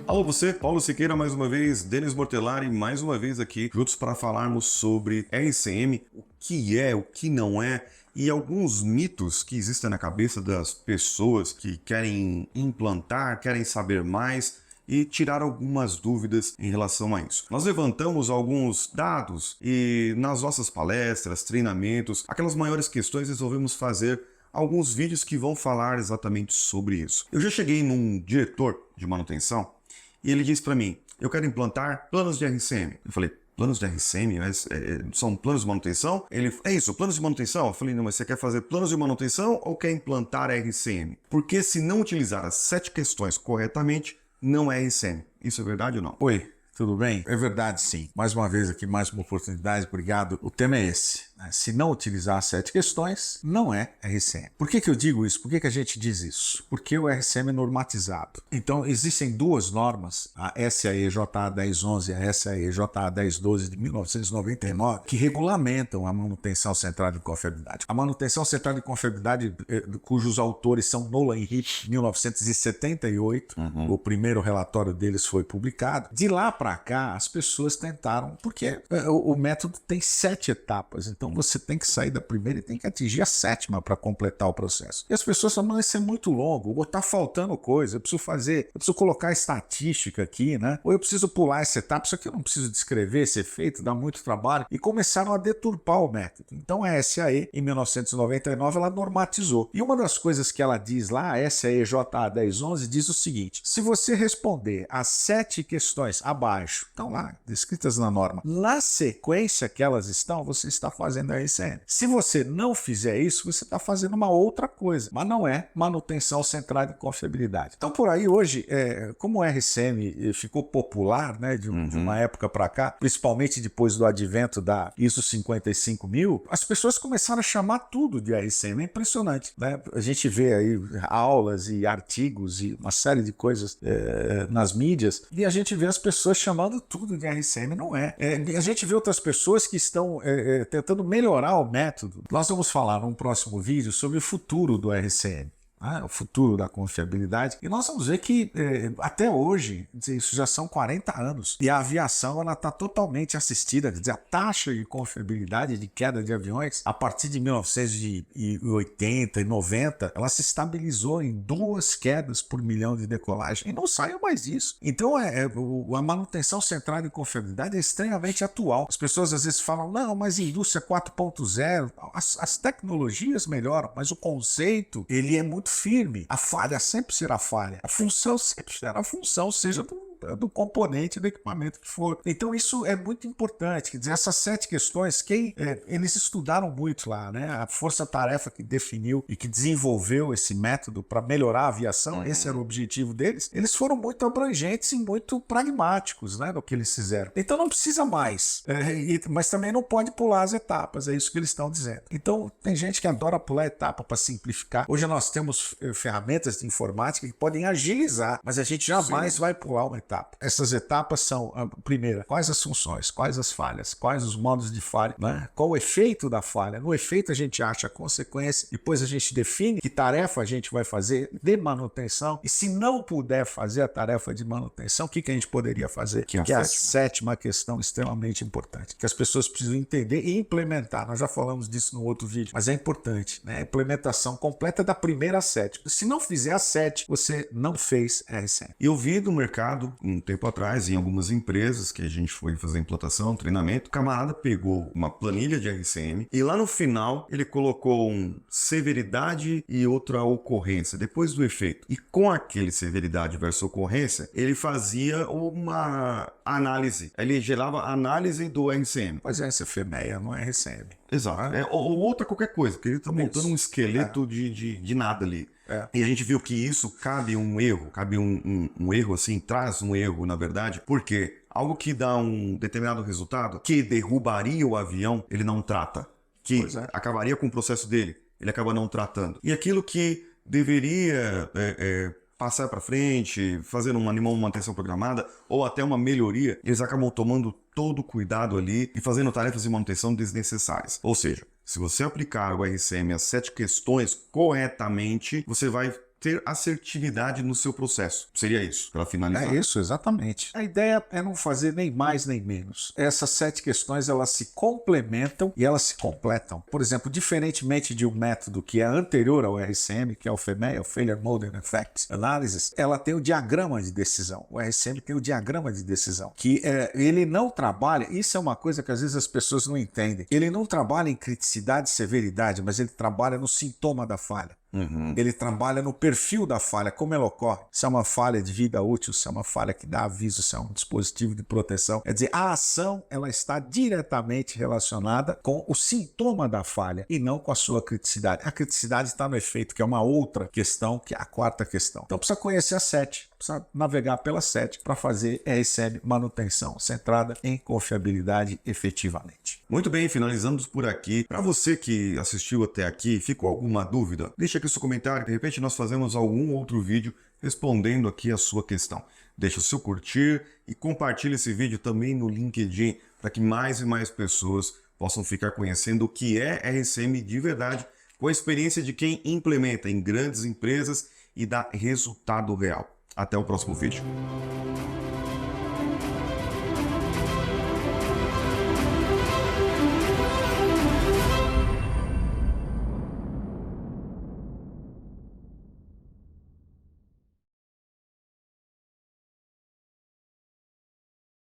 Alô você, Paulo Siqueira mais uma vez, Denis Mortellari mais uma vez aqui, juntos para falarmos sobre RCM, o que não é, e alguns mitos que existem na cabeça das pessoas que querem implantar, querem saber mais e tirar algumas dúvidas em relação a isso. Nós levantamos alguns dados e nas nossas palestras, treinamentos, aquelas maiores questões resolvemos fazer alguns vídeos que vão falar exatamente sobre isso. Eu já cheguei num diretor de manutenção e ele disse para mim, eu quero implantar planos de RCM. Eu falei, planos de RCM? Mas, são planos de manutenção? Ele, é isso, planos de manutenção? Eu falei, não, mas você quer fazer planos de manutenção ou quer implantar RCM? Porque se não utilizar as 7 questões corretamente, não é RCM. Isso é verdade ou não? Oi, tudo bem? É verdade, sim. Mais uma vez aqui, mais uma oportunidade, obrigado. O tema é esse. Se não utilizar as 7 questões, não é RCM. Por que eu digo isso? Por que a gente diz isso? Porque o RCM é normatizado. Então, existem duas normas, a SAE JA 1011 e a SAE JA 1012 de 1999, que regulamentam a manutenção central de confiabilidade. A manutenção central de confiabilidade, cujos autores são Nolan e Rich, 1978, o primeiro relatório deles foi publicado. De lá para cá, as pessoas tentaram, porque o método tem 7 etapas, então você tem que sair da primeira e tem que atingir a 7ª para completar o processo. E as pessoas falam, mas isso é muito longo, ou tá faltando coisa, eu preciso colocar estatística aqui, né? Ou eu preciso pular essa etapa, isso aqui eu não preciso descrever, ser feito, dá muito trabalho. E começaram a deturpar o método. Então a SAE, em 1999, ela normatizou. E uma das coisas que ela diz lá, a SAE JA 1011, diz o seguinte, se você responder as 7 questões abaixo, estão lá, descritas na norma, na sequência que elas estão, você está fazendo a RCM. Se você não fizer isso, você está fazendo uma outra coisa, mas não é manutenção centrada de confiabilidade. Então, por aí, hoje, como o RCM ficou popular, né, de uma época para cá, principalmente depois do advento da ISO 55000, as pessoas começaram a chamar tudo de RCM. É impressionante, né? A gente vê aí aulas e artigos e uma série de coisas nas mídias, e a gente vê as pessoas chamando tudo de RCM. Não é. A gente vê outras pessoas que estão tentando melhorar o método. Nós vamos falar num próximo vídeo sobre o futuro do RCM. O futuro da confiabilidade, e nós vamos ver que até hoje, isso já são 40 anos, e a aviação está totalmente assistida, quer dizer, a taxa de confiabilidade de queda de aviões, a partir de 1980 e 90, ela se estabilizou em 2 quedas por milhão de decolagem, e não saiu mais disso. Então a manutenção central de confiabilidade é extremamente atual. As pessoas às vezes falam, não, mas indústria 4.0, as tecnologias melhoram, mas o conceito, ele é muito firme. A falha sempre será falha. A função sempre será função, seja do componente do equipamento que for. Então isso é muito importante, quer dizer, essas 7 questões, eles estudaram muito lá, né? A força-tarefa que definiu e que desenvolveu esse método para melhorar a aviação, esse era o objetivo deles, eles foram muito abrangentes e muito pragmáticos, né, no que eles fizeram. Então não precisa mais, mas também não pode pular as etapas, é isso que eles estão dizendo. Então tem gente que adora pular etapa para simplificar. Hoje nós temos ferramentas de informática que podem agilizar, mas a gente jamais vai pular uma etapa. Essas etapas são, a primeira, quais as funções, quais as falhas, quais os modos de falha, né? Qual o efeito da falha. No efeito a gente acha a consequência, depois a gente define que tarefa a gente vai fazer de manutenção, e se não puder fazer a tarefa de manutenção, o que a gente poderia fazer? Que é a 7ª questão extremamente importante, que as pessoas precisam entender e implementar. Nós já falamos disso no outro vídeo, mas é importante, né? A implementação completa da primeira a 7. Se não fizer a 7, você não fez RCM. Eu vi no mercado um tempo atrás, em algumas empresas que a gente foi fazer implantação, treinamento, o camarada pegou uma planilha de RCM e lá no final ele colocou severidade e outra ocorrência, depois do efeito. E com aquele severidade versus ocorrência, ele fazia uma análise. Ele gerava a análise do RCM. Pois é, essa FEMEA não é RCM. Exato. Ou outra qualquer coisa, porque ele está montando um esqueleto de nada ali. E a gente viu que isso cabe um erro, um erro assim, traz um erro na verdade, porque algo que dá um determinado resultado, que derrubaria o avião, ele não trata, que acabaria com o processo dele, ele acaba não tratando. E aquilo que deveria passar para frente, fazer uma manutenção programada ou até uma melhoria, eles acabam tomando todo o cuidado ali e fazendo tarefas de manutenção desnecessárias. Ou seja, se você aplicar o RCM as 7 questões corretamente, você vai ter assertividade no seu processo. Seria isso, para finalizar. É isso, exatamente. A ideia é não fazer nem mais nem menos. Essas 7 questões, elas se complementam e elas se completam. Por exemplo, diferentemente de um método que é anterior ao RCM, que é o FMEA, o Failure Mode and Effect Analysis, ela tem o diagrama de decisão. O RCM tem o diagrama de decisão, que ele não trabalha, isso é uma coisa que às vezes as pessoas não entendem, ele não trabalha em criticidade e severidade, mas ele trabalha no sintoma da falha. Ele trabalha no perfil da falha, como ela ocorre. Se é uma falha de vida útil, se é uma falha que dá aviso, se é um dispositivo de proteção. Quer dizer, a ação ela está diretamente relacionada com o sintoma da falha e não com a sua criticidade. A criticidade está no efeito, que é uma outra questão, que é a 4ª questão. Então precisa conhecer as 7, precisa navegar pelas 7 para fazer RCM manutenção centrada em confiabilidade efetivamente. Muito bem, finalizamos por aqui. Para você que assistiu até aqui, ficou alguma dúvida? Deixa aqui seu comentário, de repente nós fazemos algum outro vídeo respondendo aqui a sua questão. Deixa o seu curtir e compartilhe esse vídeo também no LinkedIn para que mais e mais pessoas possam ficar conhecendo o que é RCM de verdade, com a experiência de quem implementa em grandes empresas e dá resultado real. Até o próximo vídeo.